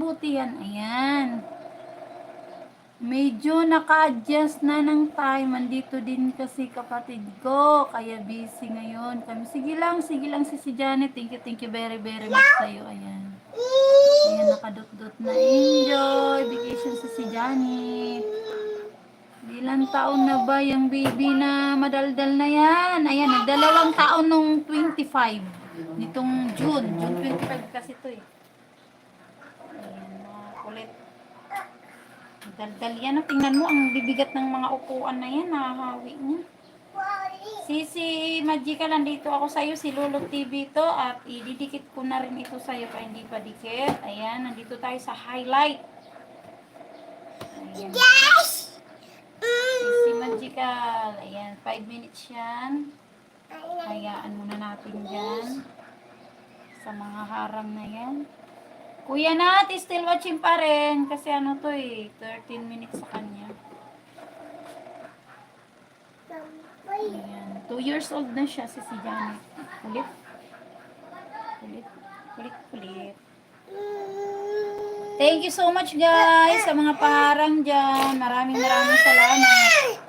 Buti yan. Ayan. Medyo naka-adjust na ng time. Andito din kasi kapatid ko. Kaya busy ngayon kami. Sige lang si Janet. Thank you very much sa'yo. Ayan. Ayan, nakadot-dot na. Enjoy vacation si Janet. Ilang taon na ba yung baby na madaldal na yan? Ayan, nagdalawang taon nung 25. Nitong June 25 kasi to eh. Ayan, mga kulit. Daldal yan. Tingnan mo, ang bibigat ng mga upuan na yan. Nahahawi niya. Si Magica, nandito ako sa'yo. Si Lolo TV to. At ididikit ko na rin ito sa'yo pa hindi pa dikit. Ayan, nandito tayo sa highlight. Ayan. Si Magical. Ayan, 5 minutes yan. Hayaan muna natin dyan. Sa mga harang na yan. Kuya Nat, still watching pa rin. Kasi ano to eh, 13 minutes sa kanya. Ayan, 2 years old na siya si Janet. Kulit. Kulit. Thank you so much guys sa mga paharang dyan. Maraming salamat.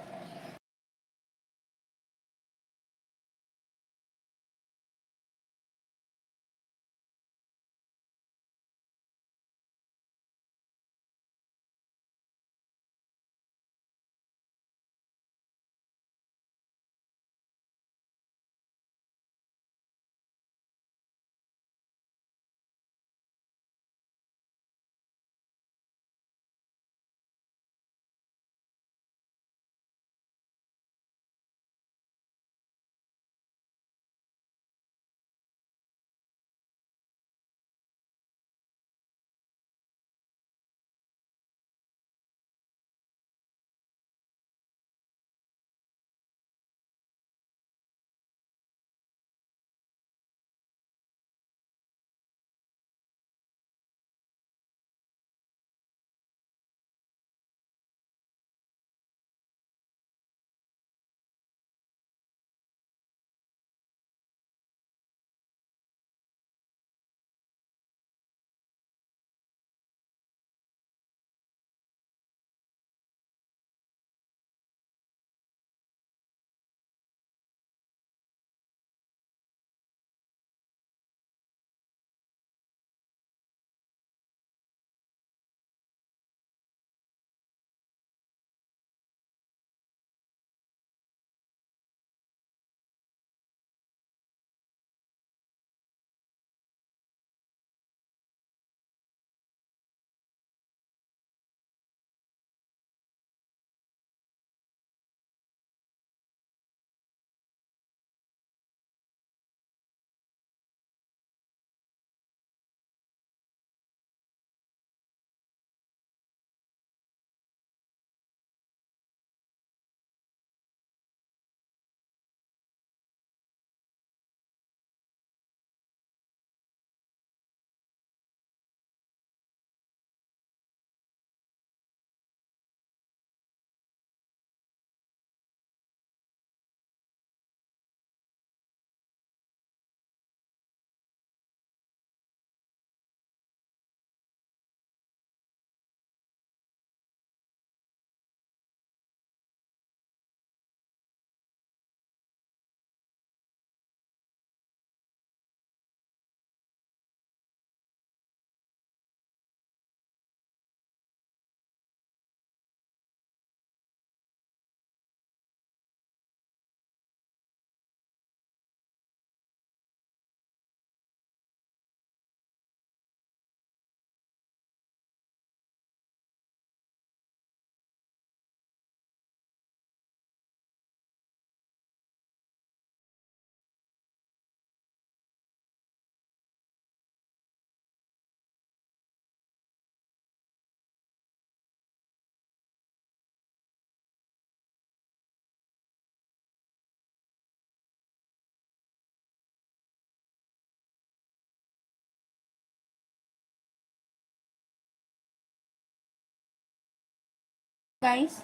Guys.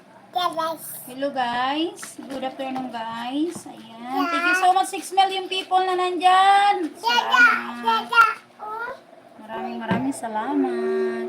Hello guys. Good afternoon guys. Ayan. Thank you so much 6 million people na nandyan. Salamat. Maraming salamat.